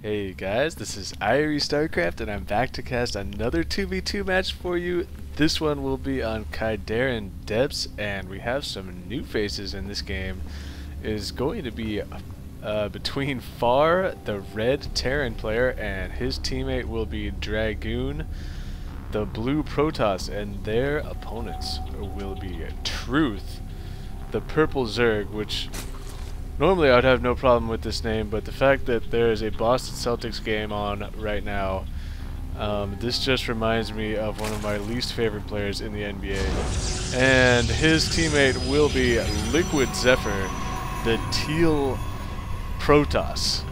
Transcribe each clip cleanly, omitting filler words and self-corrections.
Hey guys, this is Starcraft and I'm back to cast another 2v2 match for you. This one will be on Khydarin Depths, and we have some new faces in this game. It is going to be between Far, the red Terran player, and his teammate will be Dragoon, the blue Protoss, and their opponents will be Truth, the purple Zerg, which normally I would have no problem with this name, but the fact that there is a Boston Celtics game on right now, this just reminds me of one of my least favorite players in the NBA. And his teammate will be LiquidZephyr, the teal Protoss.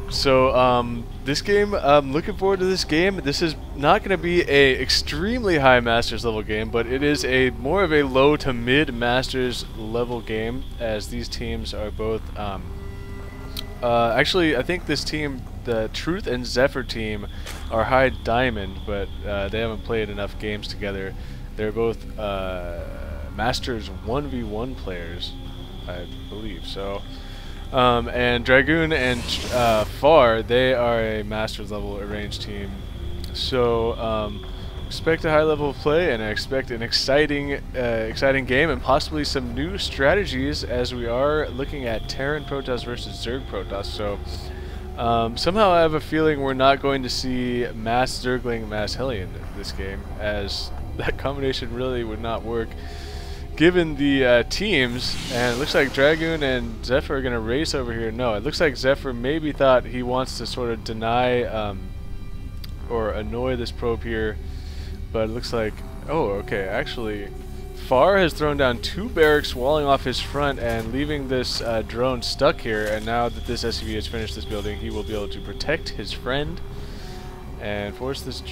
So this game, I'm looking forward to this game. This is not going to be a extremely high Masters level game, but it is a more of a low to mid Masters level game, as these teams are both actually I think this team, the Truth and Zephyr team, are high diamond, but they haven't played enough games together. They're both Masters 1v1 players, I believe. So and Dragoon and Far, they are a Masters level arranged team. So expect a high level of play, and I expect an exciting game and possibly some new strategies, as we are looking at Terran Protoss versus Zerg Protoss. So somehow I have a feeling we're not going to see Mass Zergling, Mass Hellion this game, as that combination really would not work given the teams. And it looks like Dragoon and Zephyr are going to race over here. No, it looks like Zephyr maybe thought he wants to sort of deny or annoy this probe here, but it looks like, oh, okay, actually Far has thrown down 2 barracks, walling off his front and leaving this drone stuck here, and now that this SCV has finished this building, he will be able to protect his friend and force this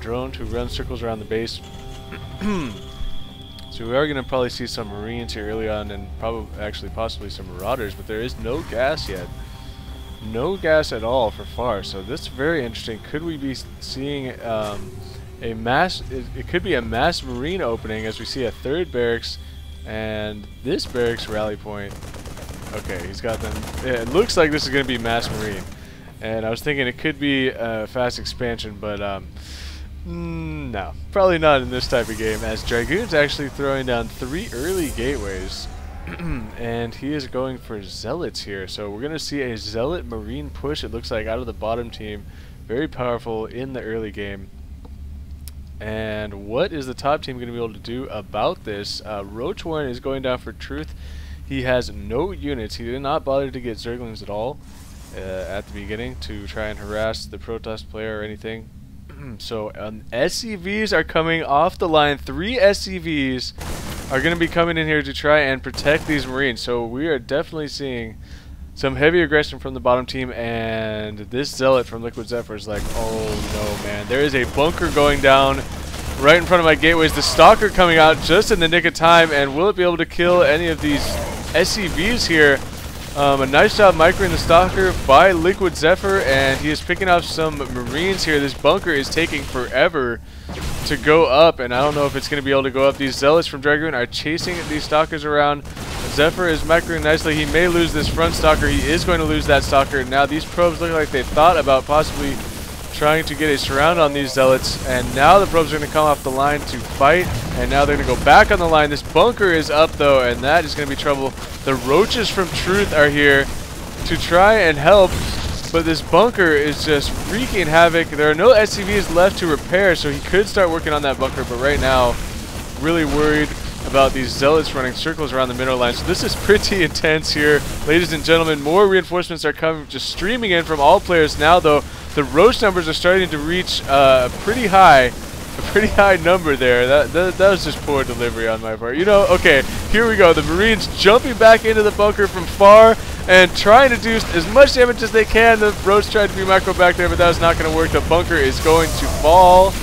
drone to run circles around the base. So we are going to probably see some Marines here early on, and possibly some Marauders, but there is no gas yet. No gas at all for Far, so this is very interesting. Could we be seeing a mass, it could be a mass Marine opening, as we see a 3rd barracks and this barracks rally point. Okay, he's got them. It looks like this is going to be mass Marine, and I was thinking it could be a fast expansion, but no, probably not in this type of game, as Dragoon's actually throwing down 3 early gateways and he is going for Zealots here. So we're going to see a Zealot Marine push, it looks like, out of the bottom team. Very powerful in the early game. And what is the top team going to be able to do about this? Roach Warren is going down for Truth. He has no units. He did not bother to get Zerglings at all at the beginning to try and harass the Protoss player or anything. So SCVs are coming off the line. 3 SCVs are going to be coming in here to try and protect these Marines. So we are definitely seeing some heavy aggression from the bottom team, and this Zealot from LiquidZephyr is like, oh no, man. There is a bunker going down right in front of my gateways. The Stalker coming out just in the nick of time, and will it be able to kill any of these SCVs here? A nice job microing the Stalker by LiquidZephyr, and he is picking up some Marines here. This bunker is taking forever to go up, and I don't know if it's going to be able to go up. These Zealots from Dragoon are chasing these Stalkers around. Zephyr is microing nicely. He may lose this front Stalker. He is going to lose that Stalker. Now these probes look like they thought about possibly trying to get a surround on these Zealots, and now the probes are going to come off the line to fight, and now they're going to go back on the line. This bunker is up though, and that is going to be trouble. The Roaches from Truth are here to try and help, but this bunker is just wreaking havoc. There are no SCVs left to repair, so he could start working on that bunker, but right now really worried about these Zealots running circles around the middle line. So this is pretty intense here, ladies and gentlemen. More reinforcements are coming, just streaming in from all players now though. The Roach numbers are starting to reach a pretty high number there. That was just poor delivery on my part. You know, okay, here we go. The Marines jumping back into the bunker from Far and trying to do as much damage as they can. The Roach tried to be micro back there, but that was not going to work. The bunker is going to fall.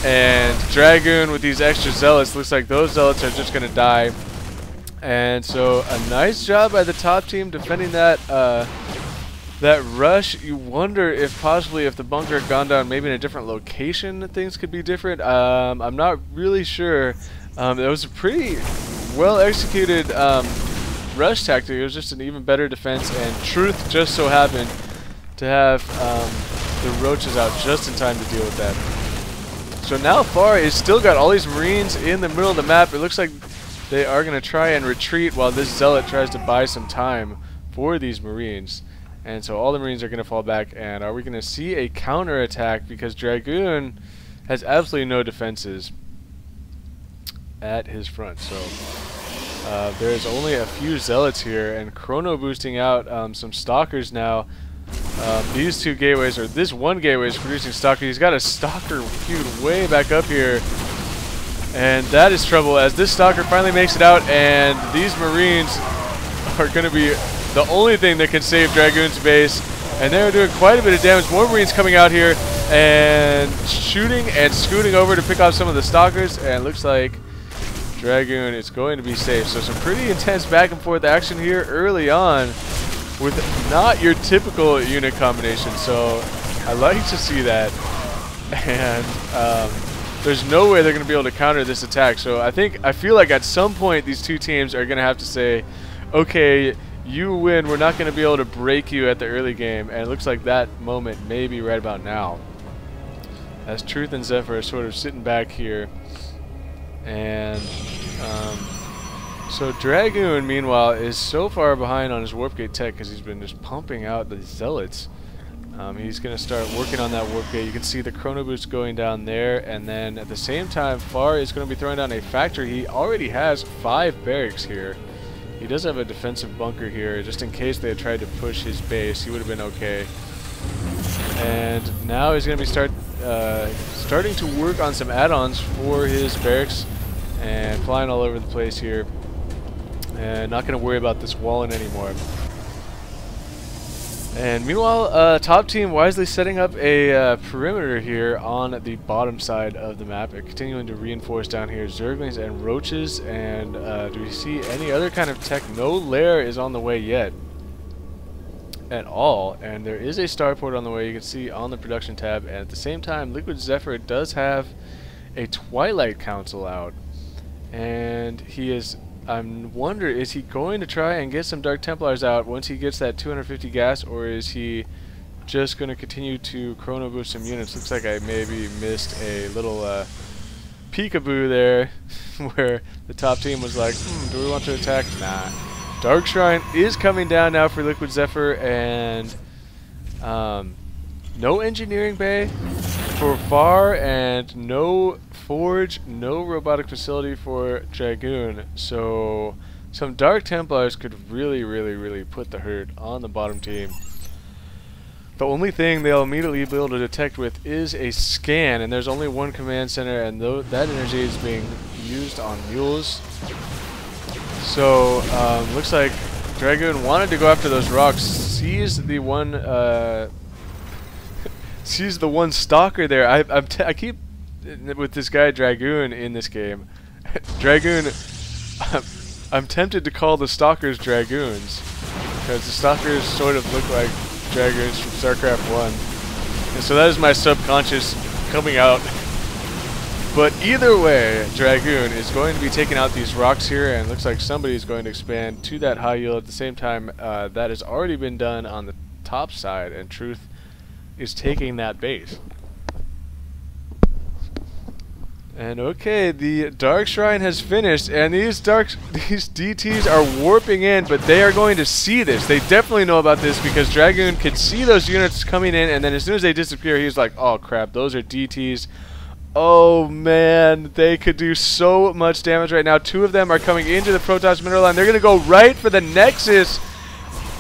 And Dragoon with these extra Zealots, looks like those Zealots are just going to die. And so a nice job by the top team defending that that rush. You wonder if possibly if the bunker had gone down maybe in a different location, things could be different. I'm not really sure. It was a pretty well executed rush tactic. It was just an even better defense, and Truth just so happened to have the roaches out just in time to deal with that. So now Far is still got all these Marines in the middle of the map. It looks like they are going to try and retreat while this Zealot tries to buy some time for these Marines. And so all the Marines are going to fall back. And are we going to see a counterattack? Because Dragoon has absolutely no defenses at his front. So there's only a few Zealots here. And Chrono boosting out some Stalkers now. These two gateways, or this one gateway is producing Stalker. He's got a Stalker queued way back up here. And that is trouble as this Stalker finally makes it out, and these Marines are going to be the only thing that can save Dragoon's base. And they're doing quite a bit of damage. More Marines coming out here and shooting and scooting over to pick off some of the Stalkers. And it looks like Dragoon is going to be safe. So some pretty intense back and forth action here early on, with not your typical unit combination. So I like to see that. And there's no way they're going to be able to counter this attack. So I feel like at some point these two teams are going to have to say, okay, you win, we're not going to be able to break you at the early game. And it looks like that moment may be right about now, as Truth and Zephyr are sort of sitting back here. And so Dragoon, meanwhile, is so far behind on his Warp Gate tech because he's been just pumping out the Zealots. He's going to start working on that Warp Gate. You can see the Chrono Boost going down there, and then at the same time, Far is going to be throwing down a factory. He already has 5 barracks here. He does have a defensive bunker here, just in case they had tried to push his base. He would have been okay. And now he's going to be starting to work on some add-ons for his barracks, and flying all over the place here. And not going to worry about this walling anymore. And meanwhile, top team wisely setting up a perimeter here on the bottom side of the map, and continuing to reinforce down here Zerglings and Roaches. And do we see any other kind of tech? No lair is on the way yet at all, and there is a starport on the way. You can see on the production tab, and at the same time, LiquidZephyr does have a Twilight Council out, and he is. I wonder, is he going to try and get some Dark Templars out once he gets that 250 gas, or is he just going to continue to Chrono Boost some units? Looks like I maybe missed a little peekaboo there, where the top team was like, do we want to attack? Nah. Dark Shrine is coming down now for LiquidZephyr, and no engineering bay for Far, and no forge, no robotic facility for Dragoon. So some Dark Templars could really put the hurt on the bottom team. The only thing they'll immediately be able to detect with is a scan, and there's only one command center, and that energy is being used on mules. So looks like Dragoon wanted to go after those rocks, sees the one sees the one Stalker there. I keep with this guy Dragoon in this game. Dragoon, I'm tempted to call the Stalkers Dragoons, because the Stalkers sort of look like Dragoons from Starcraft 1. And so that is my subconscious coming out. But either way, Dragoon is going to be taking out these rocks here, and it looks like somebody is going to expand to that high yield. At the same time, that has already been done on the top side, and Truth is taking that base. And okay, the Dark Shrine has finished, and these DTs are warping in, but they are going to see this. They definitely know about this, because Dragoon could see those units coming in, and then as soon as they disappear, he's like, oh crap, those are DTs. Oh man, they could do so much damage right now. 2 of them are coming into the Protoss mineral line. They're going to go right for the Nexus.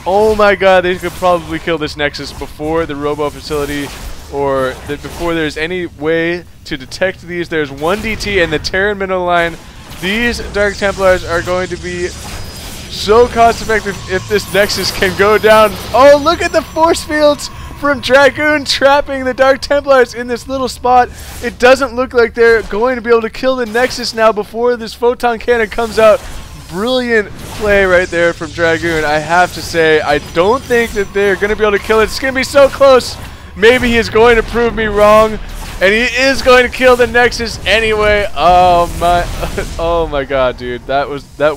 Oh my god, they could probably kill this Nexus before the Robo facility, or before there's any way to detect these. There's 1 DT in the Terran mineral line. These Dark Templars are going to be so cost effective if this Nexus can go down. Oh, look at the force fields from Dragoon trapping the Dark Templars in this little spot. It doesn't look like they're going to be able to kill the Nexus now before this photon cannon comes out. Brilliant play right there from Dragoon. I have to say, I don't think that they're going to be able to kill it. It's going to be so close. Maybe he is going to prove me wrong, and he is going to kill the Nexus anyway. Oh my god, dude, that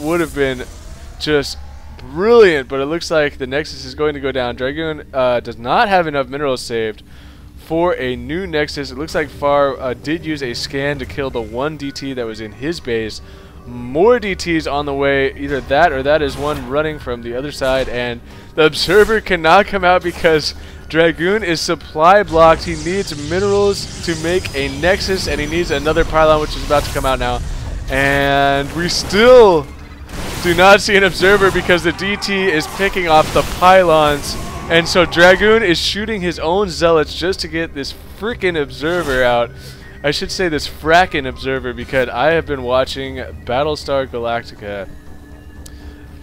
would have been just brilliant, but it looks like the Nexus is going to go down. Dragoon does not have enough minerals saved for a new Nexus. It looks like Far did use a scan to kill the one DT that was in his base. More DTs on the way, either that or that is one running from the other side, and the Observer cannot come out because Dragoon is supply blocked. He needs minerals to make a Nexus, and he needs another pylon, which is about to come out now. And we still do not see an Observer because the DT is picking off the pylons. And so Dragoon is shooting his own Zealots just to get this freaking Observer out. I should say this frackin' Observer, because I have been watching Battlestar Galactica.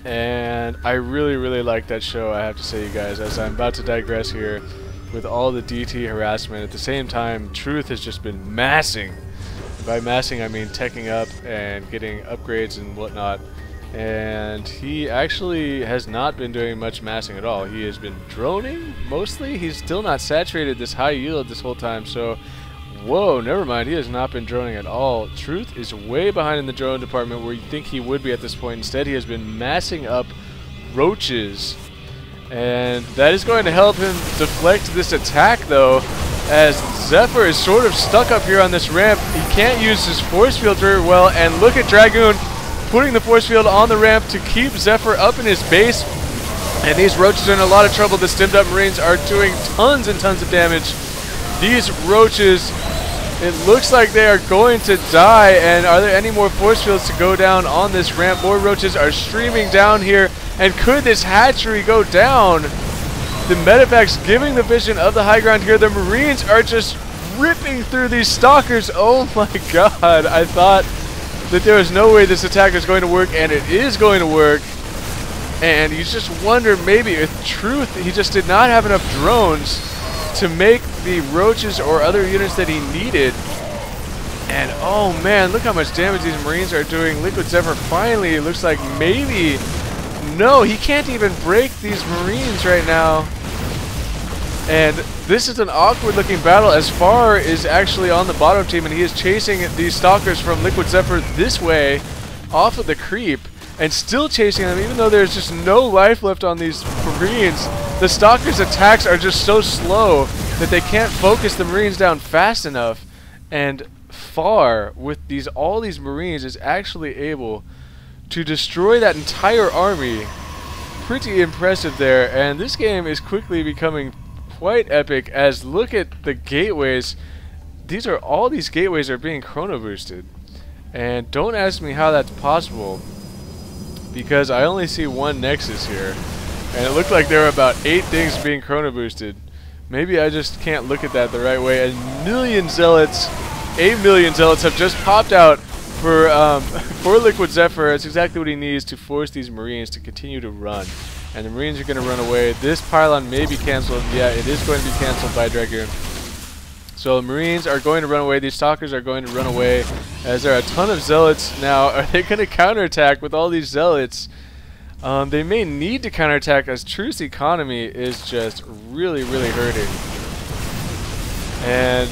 And I really like that show, I have to say, you guys, as I'm about to digress here with all the DT harassment. At the same time, Truth has just been massing. By massing, I mean teching up and getting upgrades and whatnot. And he actually has not been doing much massing at all. He has been droning, mostly. He's still not saturated this high yield this whole time, so... Whoa, never mind. He has not been droning at all. Truth is way behind in the drone department where you think he would be at this point. Instead, he has been massing up roaches. And that is going to help him deflect this attack, though, as Zephyr is sort of stuck up here on this ramp. He can't use his force field very well. And look at Dragoon putting the force field on the ramp to keep Zephyr up in his base. And these roaches are in a lot of trouble. The stimmed up Marines are doing tons and tons of damage. These roaches, it looks like they are going to die. And are there any more force fields to go down on this ramp? More roaches are streaming down here. And could this hatchery go down? The medevac's giving the vision of the high ground here. The Marines are just ripping through these stalkers. Oh my god. I thought that there was no way this attack was going to work, and it is going to work. And you just wonder, maybe with Truth, he just did not have enough drones to make the roaches or other units that he needed. And oh man, look how much damage these Marines are doing. LiquidZephyr finally, it looks like maybe... No, he can't even break these Marines right now. And this is an awkward looking battle as Far is actually on the bottom team, and he is chasing these stalkers from LiquidZephyr this way off of the creep and still chasing them even though there's just no life left on these Marines. The stalkers' attacks are just so slow that they can't focus the Marines down fast enough, and Far with all these Marines is actually able to destroy that entire army. Pretty impressive there, and this game is quickly becoming quite epic as look at the gateways. All these gateways are being chrono boosted, and don't ask me how that's possible because I only see one Nexus here, and it looked like there were about 8 things being chrono boosted. Maybe I just can't look at that the right way. 8 million zealots have just popped out for LiquidZephyr. It's exactly what he needs to force these Marines to continue to run. And the Marines are going to run away. This pylon may be cancelled. Yeah, it is going to be cancelled by Dragoon. So the Marines are going to run away. These Stalkers are going to run away as there are a ton of Zealots now. Are they going to counterattack with all these Zealots? They may need to counterattack as Truth's economy is just really hurting. And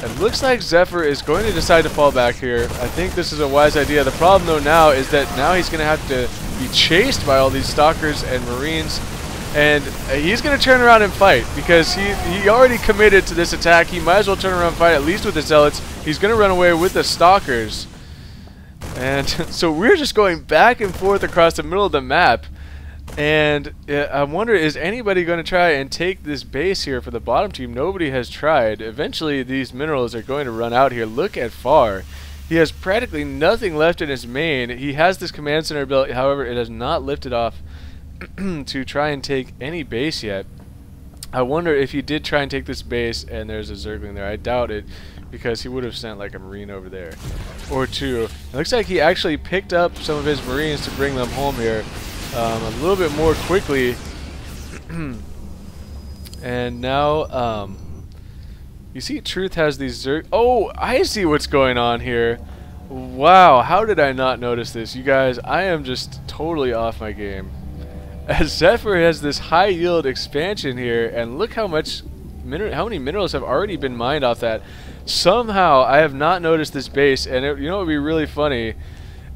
it looks like Zephyr is going to decide to fall back here. I think this is a wise idea. The problem though now is that now he's going to have to be chased by all these Stalkers and Marines, and he's going to turn around and fight because he already committed to this attack. He might as well turn around and fight, at least with the Zealots. He's going to run away with the Stalkers. And so we're just going back and forth across the middle of the map. And I wonder, is anybody going to try and take this base here for the bottom team? Nobody has tried. Eventually, these minerals are going to run out here. Look at Far. He has practically nothing left in his main. He has this command center built. However, it has not lifted off to try and take any base yet. I wonder if he did try and take this base and there's a Zergling there. I doubt it, because he would have sent like a Marine over there or two. It looks like he actually picked up some of his Marines to bring them home here a little bit more quickly. And now you see Truth has these oh, I see what's going on here. Wow, how did I not notice this? You guys, I am just totally off my game. As Zephyr has this high yield expansion here, and look how many minerals have already been mined off that. Somehow I have not noticed this base, and you know what would be really funny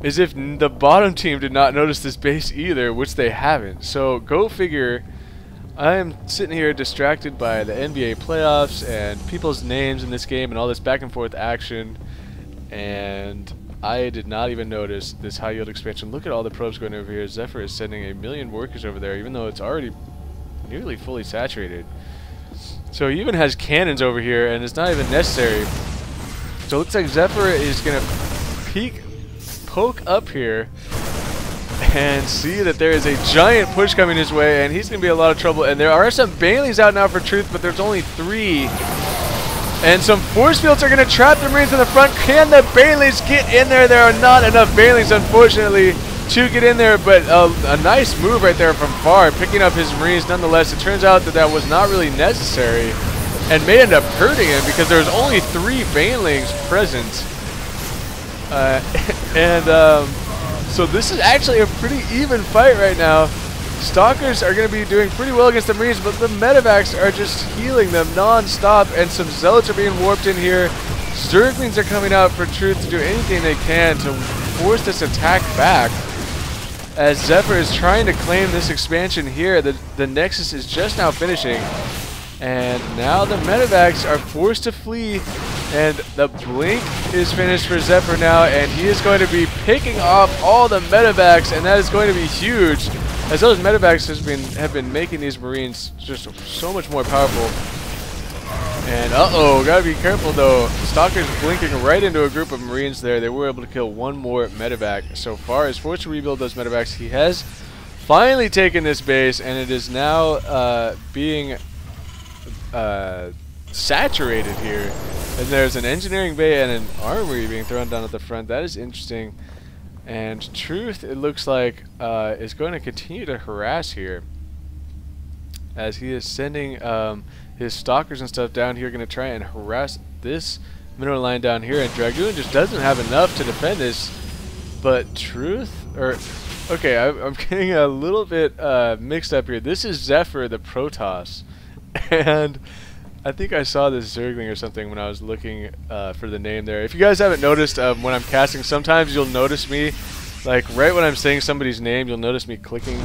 is if the bottom team did not notice this base either, which they haven't. So go figure. I am sitting here distracted by the NBA playoffs and people's names in this game and all this back and forth action, and I did not even notice this high yield expansion. Look at all the probes going over here. Zephyr is sending 1 million workers over there, even though it's already nearly fully saturated. So he even has cannons over here, and it's not even necessary. So it looks like Zephyr is going to poke up here and see that there is a giant push coming his way, and he's going to be in a lot of trouble. And there are some Baneleys out now for Truth, but there's only 3. And some force fields are going to trap the Marines in the front. Can the Baneleys get in there? There are not enough Baneleys, unfortunately, to get in there, but a nice move right there from far, picking up his Marines nonetheless. It turns out that that was not really necessary and may end up hurting him because there's only 3 Banelings present. So this is actually a pretty even fight right now. Stalkers are going to be doing pretty well against the Marines, but the medevacs are just healing them non-stop, and some Zealots are being warped in here. Zerglings are coming out for Truth to do anything they can to force this attack back, as Zephyr is trying to claim this expansion here. The Nexus is just now finishing, and now the medevacs are forced to flee, and the blink is finished for Zephyr now, and he is going to be picking off all the medevacs, and that is going to be huge, as those medevacs have been making these Marines just so much more powerful. And gotta be careful though. Stalker's blinking right into a group of Marines there. They were able to kill 1 more medevac so far. Is forced to rebuild those medevacs. He has finally taken this base, and it is now being saturated here. And there's an engineering bay and an armory being thrown down at the front. That is interesting. And Truth, it looks like, is going to continue to harass here, as he is sending his stalkers and stuff down here, going to try and harass this mineral line down here. And Dragoon just doesn't have enough to defend this. But Truth, okay, I'm getting a little bit mixed up here. This is Zephyr the Protoss, and I think I saw this Zergling or something when I was looking for the name there. If you guys haven't noticed, when I'm casting, sometimes you'll notice me, like right when I'm saying somebody's name, you'll notice me clicking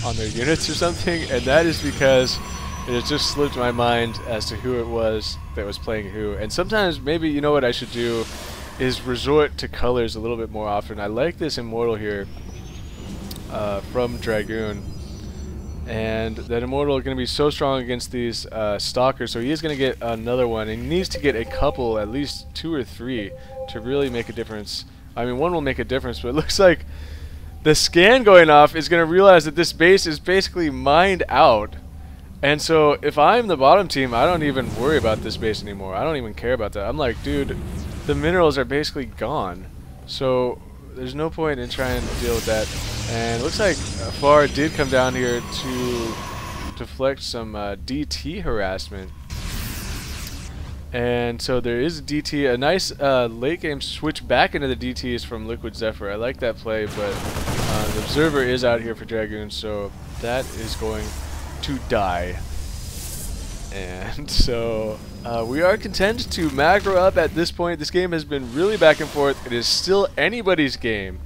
on their units or something, and that is because it has just slipped my mind as to who it was that was playing who. And sometimes maybe, you know what I should do, is resort to colors a little bit more often. I like this Immortal here from Dragoon. And that Immortal is going to be so strong against these Stalkers, so he is going to get another one. And he needs to get a couple, at least 2 or 3, to really make a difference. I mean, 1 will make a difference, but it looks like the scan going off is going to realize that this base is basically mined out. And so if I'm the bottom team, I don't even worry about this base anymore. I don't even care about that. I'm like, dude, the minerals are basically gone. So there's no point in trying to deal with that. And it looks like Far did come down here to deflect some DT harassment. And so there is a DT, a nice late game switch back into the DTs from LiquidZephyr. I like that play, but the Observer is out here for Dragoon, so that is going to die. And so we are content to macro up at this point. This game has been really back and forth. It is still anybody's game.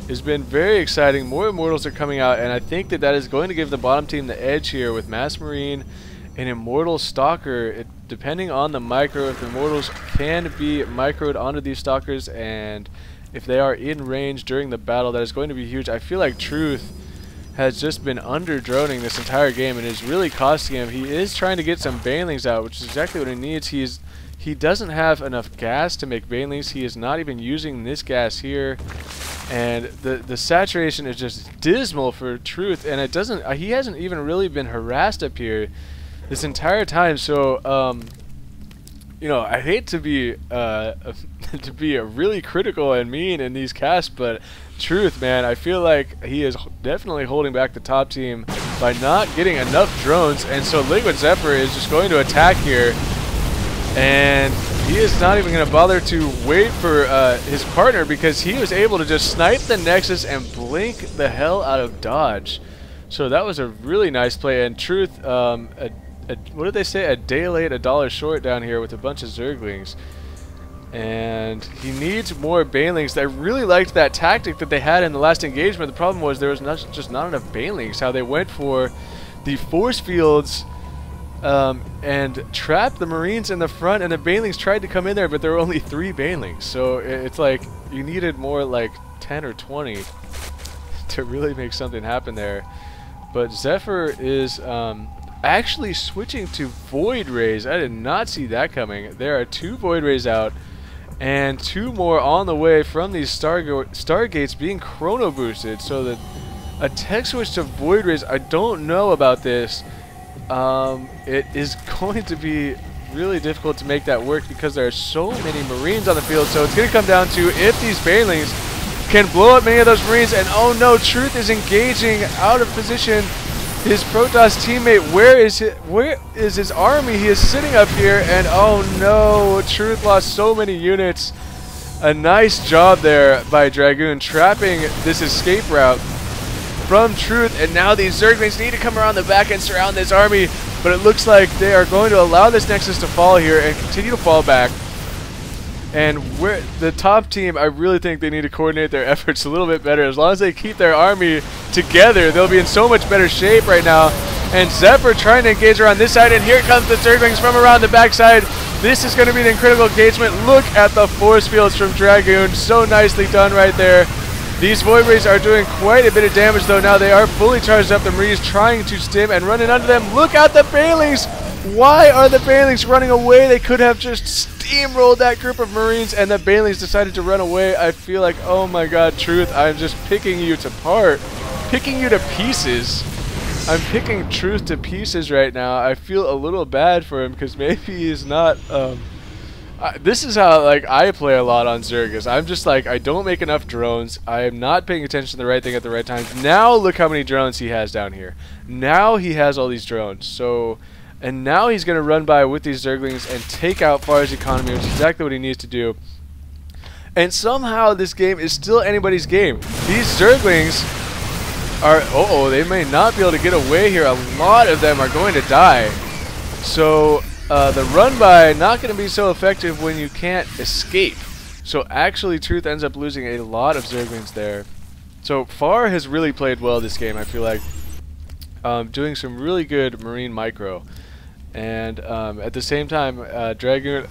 It's been very exciting. More Immortals are coming out, and I think that that is going to give the bottom team the edge here with Mass Marine and Immortal Stalker. Depending on the micro, if the Immortals can be microed onto these Stalkers, and if they are in range during the battle, that is going to be huge. I feel like Truth has just been under-droning this entire game and is really costing him. He is trying to get some Banelings out, which is exactly what he needs. He doesn't have enough gas to make Banelings. He is not even using this gas here. And the saturation is just dismal for Truth, and it doesn't. He hasn't even really been harassed up here this entire time. So, you know, I hate to be to be really critical and mean in these casts, but Truth, man, I feel like he is definitely holding back the top team by not getting enough drones. And so LiquidZephyr is just going to attack here, and he is not even going to bother to wait for his partner, because he was able to just snipe the Nexus and blink the hell out of dodge. So that was a really nice play. And Truth, what did they say? A day late, $1 short down here with a bunch of Zerglings. And he needs more Banelings. I really liked that tactic that they had in the last engagement. The problem was there was just not enough Banelings. How they went for the force fields and trapped the Marines in the front, and the Banelings tried to come in there, but there were only 3 Banelings. So it's like you needed more like 10 or 20 to really make something happen there. But Zephyr is actually switching to Void Rays. I did not see that coming. There are 2 Void Rays out, and 2 more on the way from these Stargates being chrono boosted. So that a tech switch to Void Rays, I don't know about this. It is going to be really difficult to make that work because there are so many Marines on the field. So it's going to come down to if these Banelings can blow up many of those Marines. And oh no, Truth is engaging out of position. His Protoss teammate, where is his army? He is sitting up here, and oh no, Truth lost so many units. A nice job there by Dragoon, trapping this escape route from Truth, and now these Zerglings need to come around the back and surround this army, but it looks like they are going to allow this Nexus to fall here and continue to fall back. And the top team, I really think they need to coordinate their efforts a little bit better. As long as they keep their army together, they'll be in so much better shape right now. And Zephyr trying to engage around this side, and here comes the Zerglings from around the backside. This is going to be an critical engagement. Look at the force fields from Dragoon. So nicely done right there. These Void Rays are doing quite a bit of damage though. Now they are fully charged up. The Marines trying to stim and running under them. Look at the Banelings. Why are the Banelings running away? They could have just steamrolled that group of Marines, and the Banelings decided to run away. I feel like, oh my god, Truth, I'm just picking you apart. Picking you to pieces. I'm picking Truth to pieces right now. I feel a little bad for him because maybe he's not... this is how like I play a lot on Zerg. I'm just like, I don't make enough drones. I am not paying attention to the right thing at the right time. Now look how many drones he has down here. Now he has all these drones. So... And now he's going to run by with these Zerglings and take out Far's economy, which is exactly what he needs to do. And somehow this game is still anybody's game. These Zerglings are... they may not be able to get away here. A lot of them are going to die. So the run by not going to be so effective when you can't escape. So actually Truth ends up losing a lot of Zerglings there. So Far has really played well this game, I feel like. Doing some really good Marine micro. And at the same time, Dragoon...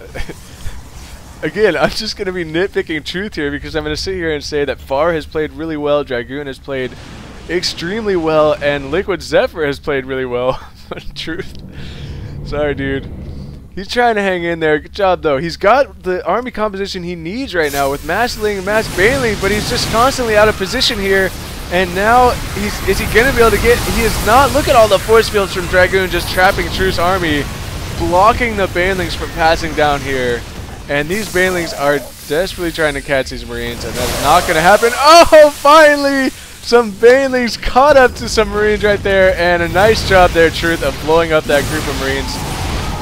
Again, I'm just going to be nitpicking Truth here because I'm going to sit here and say that Far has played really well, Dragoon has played extremely well, and LiquidZephyr has played really well. Truth. Sorry, dude. He's trying to hang in there. Good job, though. He's got the army composition he needs right now with Massling and Mass Baneling, but he's just constantly out of position here. And now, is he going to be able to get... He is not... Look at all the force fields from Dragoon just trapping Truth's army, blocking the Banelings from passing down here. And these Banelings are desperately trying to catch these Marines, and that is not going to happen. Oh, finally! Some Banelings caught up to some Marines right there, and a nice job there, Truth, of blowing up that group of Marines.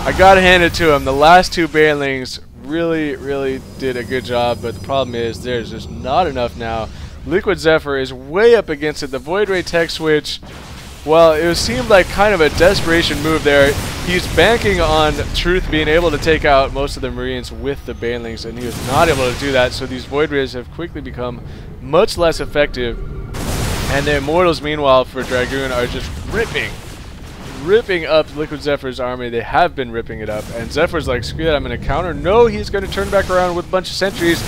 I gotta hand it to him. The last 2 Banelings really did a good job, but the problem is there's just not enough now. LiquidZephyr is way up against it. The Void Ray tech switch, well, it seemed like kind of a desperation move there. He's banking on Truth being able to take out most of the Marines with the Banelings, and he was not able to do that, so these Void Rays have quickly become much less effective. And the Immortals, meanwhile, for Dragoon are just ripping up LiquidZephyr's army. They have been ripping it up, and Zephyr's like, screw that, I'm going to counter. No, he's going to turn back around with a bunch of sentries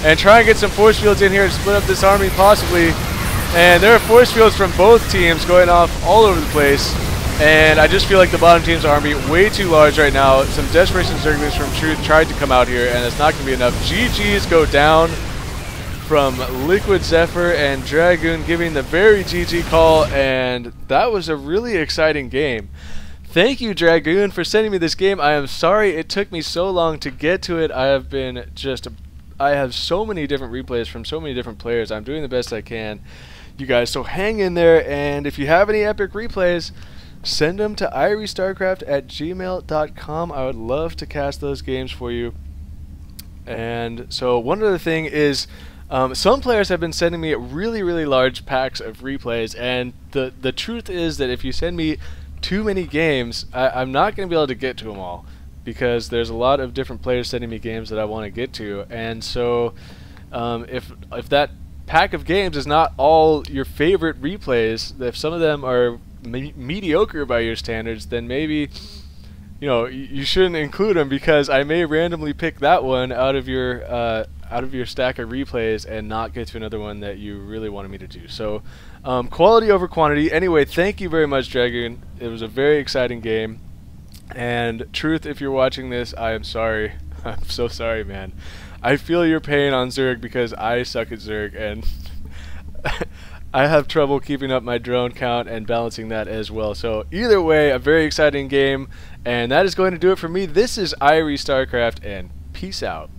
and try and get some force fields in here and split up this army possibly. And there are force fields from both teams going off all over the place, and I just feel like the bottom team's army way too large right now. Some Desperation Zerglings from Truth tried to come out here, and it's not going to be enough. GGs go down from LiquidZephyr, and Dragoon giving the very GG call, and that was a really exciting game. Thank you, Dragoon, for sending me this game. I am sorry it took me so long to get to it. I have so many different replays from so many different players. I'm doing the best I can, you guys, so hang in there, and if you have any epic replays, send them to irestarcraft@gmail.com. I would love to cast those games for you. And so one other thing is, some players have been sending me really large packs of replays, and the truth is that if you send me too many games, I'm not going to be able to get to them all. because there's a lot of different players sending me games that I want to get to, and so if that pack of games is not all your favorite replays, if some of them are mediocre by your standards, then maybe you shouldn't include them, because I may randomly pick that one out of your stack of replays and not get to another one that you really wanted me to do. So quality over quantity. Anyway, thank you very much, Dragoon. It was a very exciting game. And Truth, if you're watching this, I am sorry. I'm so sorry, man. I feel your pain on Zerg, because I suck at Zerg, and I have trouble keeping up my drone count and balancing that as well. So either way, a very exciting game, and that is going to do it for me. This is Irie Starcraft, and peace out.